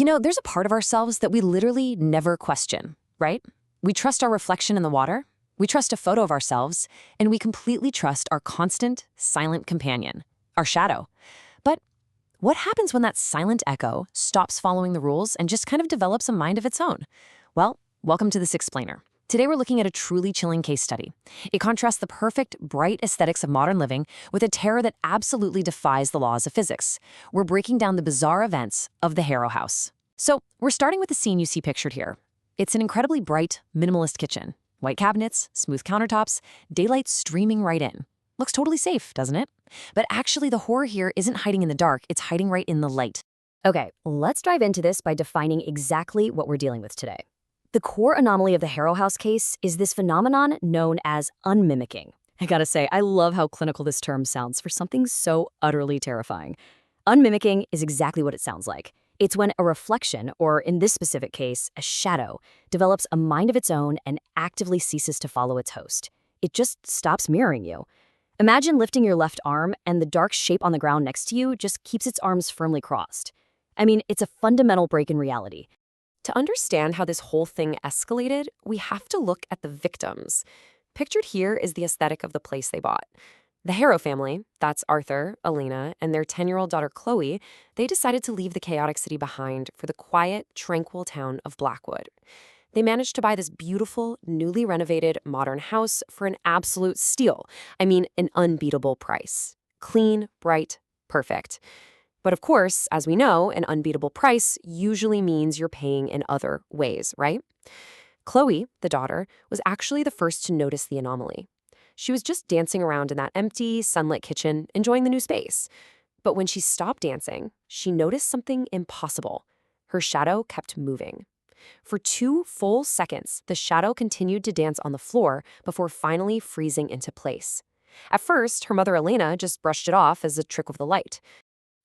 There's a part of ourselves that we literally never question, right? We trust our reflection in the water, we trust a photo of ourselves, and we completely trust our constant, silent companion, our shadow. But what happens when that silent echo stops following the rules and just kind of develops a mind of its own? Well, welcome to This Explainer. Today we're looking at a truly chilling case study. It contrasts the perfect, bright aesthetics of modern living with a terror that absolutely defies the laws of physics. We're breaking down the bizarre events of the Harrow house. So we're starting with the scene you see pictured here. It's an incredibly bright, minimalist kitchen. White cabinets, smooth countertops, daylight streaming right in. Looks totally safe, doesn't it? But actually the horror here isn't hiding in the dark, it's hiding right in the light. Okay, let's dive into this by defining exactly what we're dealing with today. The core anomaly of the Harrow house case is this phenomenon known as unmimicking. I gotta say, I love how clinical this term sounds for something so utterly terrifying. Unmimicking is exactly what it sounds like. It's when a reflection, or in this specific case, a shadow, develops a mind of its own and actively ceases to follow its host. It just stops mirroring you. Imagine lifting your left arm and the dark shape on the ground next to you just keeps its arms firmly crossed. I mean, it's a fundamental break in reality. To understand how this whole thing escalated, we have to look at the victims. Pictured here is the aesthetic of the place they bought. The Harrow family, that's Arthur, Elena, and their 10-year-old daughter Chloe, they decided to leave the chaotic city behind for the quiet, tranquil town of Blackwood. They managed to buy this beautiful, newly renovated, modern house for an absolute steal. I mean, an unbeatable price. Clean, bright, perfect. But of course, as we know, an unbeatable price usually means you're paying in other ways, right? Chloe, the daughter, was actually the first to notice the anomaly. She was just dancing around in that empty, sunlit kitchen, enjoying the new space. But when she stopped dancing, she noticed something impossible. Her shadow kept moving. For 2 full seconds, the shadow continued to dance on the floor before finally freezing into place. At first, her mother Elena just brushed it off as a trick of the light.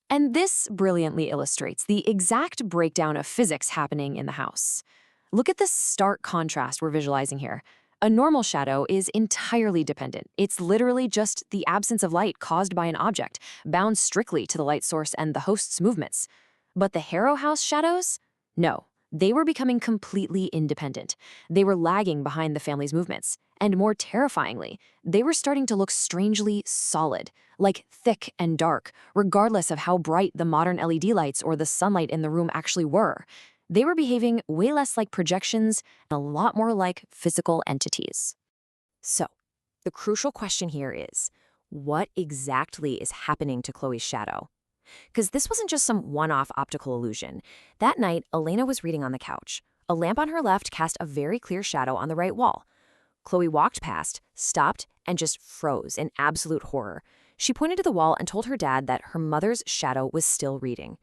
And this brilliantly illustrates the exact breakdown of physics happening in the house. Look at the stark contrast we're visualizing here. A normal shadow is entirely dependent. It's literally just the absence of light caused by an object, bound strictly to the light source and the host's movements. But the Harrow house shadows? No. They were becoming completely independent. They were lagging behind the family's movements. And more terrifyingly, they were starting to look strangely solid, like thick and dark, regardless of how bright the modern LED lights or the sunlight in the room actually were. They were behaving way less like projections and a lot more like physical entities. So, the crucial question here is, what exactly is happening to Chloe's shadow? Because this wasn't just some one-off optical illusion. That night, Elena was reading on the couch. A lamp on her left cast a very clear shadow on the right wall. Chloe walked past, stopped, and just froze in absolute horror. She pointed to the wall and told her dad that her mother's shadow was still reading.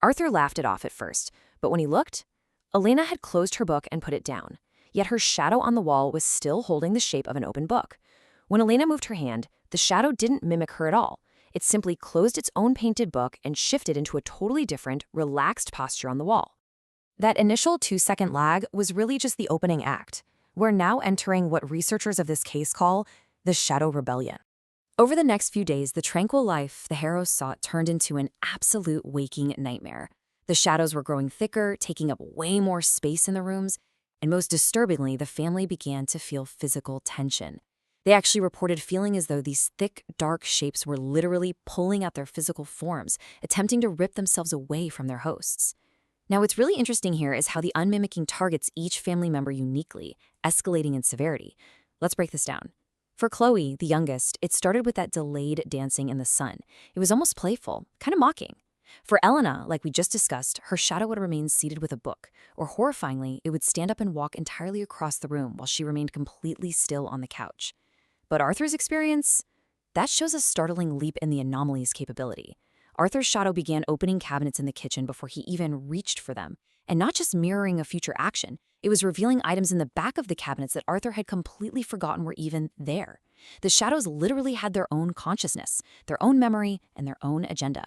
Arthur laughed it off at first, but when he looked, Elena had closed her book and put it down. Yet her shadow on the wall was still holding the shape of an open book. When Elena moved her hand, the shadow didn't mimic her at all. It simply closed its own painted book and shifted into a totally different, relaxed posture on the wall. That initial 2-second lag was really just the opening act. We're now entering what researchers of this case call the shadow rebellion. Over the next few days, the tranquil life the Harrows sought turned into an absolute waking nightmare. The shadows were growing thicker, taking up way more space in the rooms, and most disturbingly, the family began to feel physical tension. They actually reported feeling as though these thick, dark shapes were literally pulling at their physical forms, attempting to rip themselves away from their hosts. Now, what's really interesting here is how the unmimicking targets each family member uniquely, escalating in severity. Let's break this down. For Chloe, the youngest, it started with that delayed dancing in the sun. It was almost playful, kind of mocking. For Elena, like we just discussed, her shadow would remain seated with a book, or horrifyingly, it would stand up and walk entirely across the room while she remained completely still on the couch. But Arthur's experience? That shows a startling leap in the anomaly's capability. Arthur's shadow began opening cabinets in the kitchen before he even reached for them. And not just mirroring a future action, it was revealing items in the back of the cabinets that Arthur had completely forgotten were even there. The shadows literally had their own consciousness, their own memory, and their own agenda.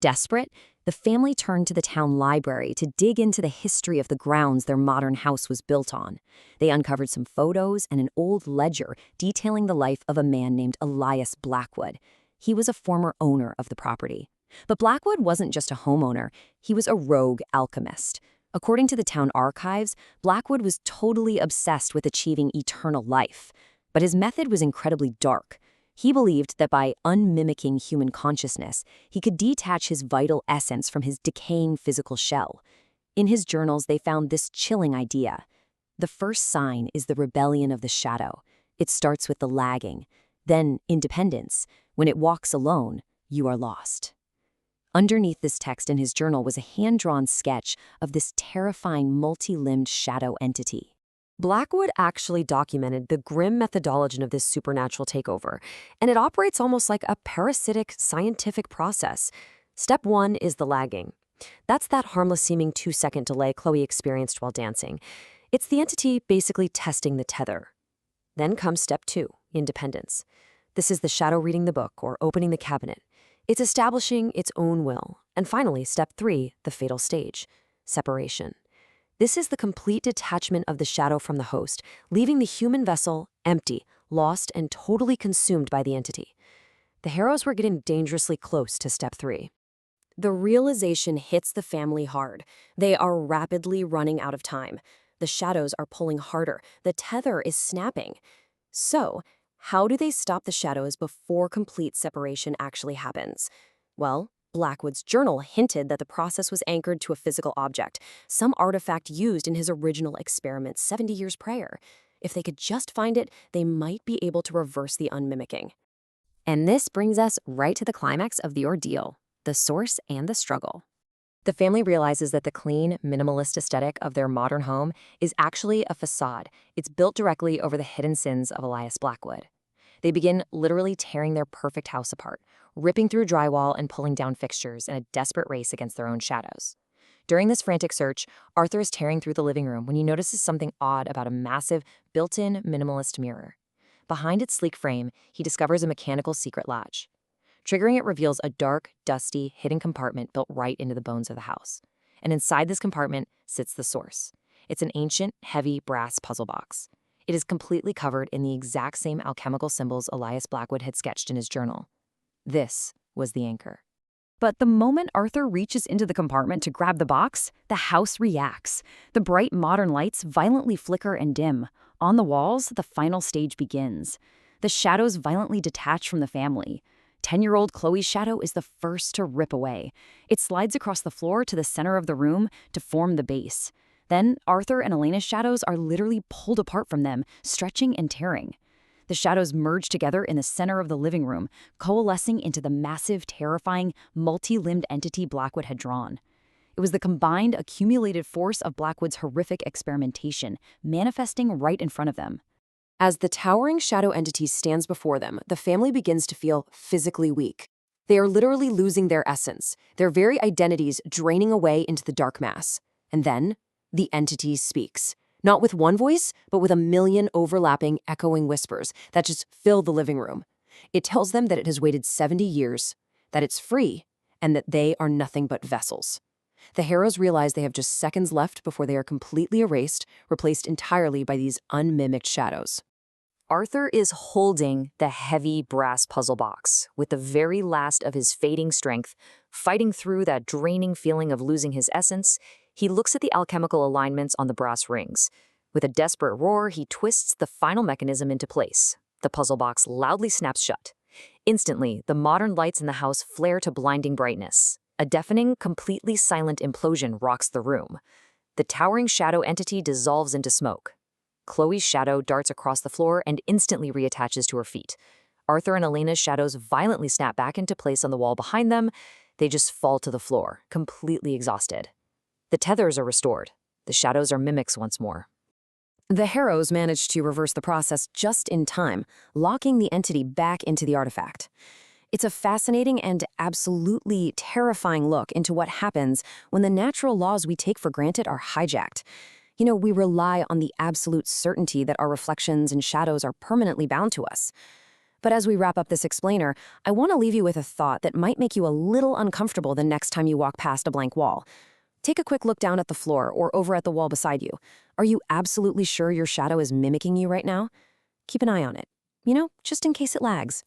Desperate, the family turned to the town library to dig into the history of the grounds their modern house was built on. They uncovered some photos and an old ledger detailing the life of a man named Elias Blackwood. He was a former owner of the property. But Blackwood wasn't just a homeowner, he was a rogue alchemist. According to the town archives, Blackwood was totally obsessed with achieving eternal life. But his method was incredibly dark. He believed that by unmimicking human consciousness, he could detach his vital essence from his decaying physical shell. In his journals, they found this chilling idea. The first sign is the rebellion of the shadow. It starts with the lagging. Then independence. When it walks alone, you are lost. Underneath this text in his journal was a hand-drawn sketch of this terrifying multi-limbed shadow entity. Blackwood actually documented the grim methodology of this supernatural takeover, and it operates almost like a parasitic scientific process. Step 1 is the lagging. That's that harmless-seeming 2-second delay Chloe experienced while dancing. It's the entity basically testing the tether. Then comes step 2, independence. This is the shadow reading the book or opening the cabinet. It's establishing its own will. And finally, step 3, the fatal stage, separation. This is the complete detachment of the shadow from the host, leaving the human vessel empty, lost, and totally consumed by the entity. The Harrows were getting dangerously close to step 3. The realization hits the family hard. They are rapidly running out of time. The shadows are pulling harder. The tether is snapping. So, how do they stop the shadows before complete separation actually happens? Well, Blackwood's journal hinted that the process was anchored to a physical object, some artifact used in his original experiment 70 years prior. If they could just find it, they might be able to reverse the unmimicking. And this brings us right to the climax of the ordeal, the source and the struggle. The family realizes that the clean, minimalist aesthetic of their modern home is actually a facade. It's built directly over the hidden sins of Elias Blackwood. They begin literally tearing their perfect house apart, ripping through drywall and pulling down fixtures in a desperate race against their own shadows. During this frantic search, Arthur is tearing through the living room when he notices something odd about a massive, built-in minimalist mirror. Behind its sleek frame, he discovers a mechanical secret latch. Triggering it reveals a dark, dusty, hidden compartment built right into the bones of the house. And inside this compartment sits the source. It's an ancient, heavy brass puzzle box. It is completely covered in the exact same alchemical symbols Elias Blackwood had sketched in his journal. This was the anchor. But the moment Arthur reaches into the compartment to grab the box, the house reacts. The bright modern lights violently flicker and dim. On the walls, the final stage begins. The shadows violently detach from the family. 10-year-old Chloe's shadow is the first to rip away. It slides across the floor to the center of the room to form the base. Then Arthur and Elena's shadows are literally pulled apart from them, stretching and tearing. The shadows merge together in the center of the living room, coalescing into the massive, terrifying, multi-limbed entity Blackwood had drawn. It was the combined, accumulated force of Blackwood's horrific experimentation, manifesting right in front of them. As the towering shadow entity stands before them, the family begins to feel physically weak. They are literally losing their essence, their very identities draining away into the dark mass. And then, the entity speaks. Not with one voice, but with a million overlapping, echoing whispers that just fill the living room. It tells them that it has waited 70 years, that it's free, and that they are nothing but vessels. The Harrows realize they have just seconds left before they are completely erased, replaced entirely by these unmimicked shadows. Arthur is holding the heavy brass puzzle box with the very last of his fading strength, fighting through that draining feeling of losing his essence. He looks at the alchemical alignments on the brass rings. With a desperate roar, he twists the final mechanism into place. The puzzle box loudly snaps shut. Instantly, the modern lights in the house flare to blinding brightness. A deafening, completely silent implosion rocks the room. The towering shadow entity dissolves into smoke. Chloe's shadow darts across the floor and instantly reattaches to her feet. Arthur and Elena's shadows violently snap back into place on the wall behind them. They just fall to the floor, completely exhausted. The tethers are restored. The shadows are mimics once more. The Harrows manage to reverse the process just in time, locking the entity back into the artifact. It's a fascinating and absolutely terrifying look into what happens when the natural laws we take for granted are hijacked. We rely on the absolute certainty that our reflections and shadows are permanently bound to us. But as we wrap up this explainer, I want to leave you with a thought that might make you a little uncomfortable the next time you walk past a blank wall. Take a quick look down at the floor or over at the wall beside you. Are you absolutely sure your shadow is mimicking you right now? Keep an eye on it, just in case it lags.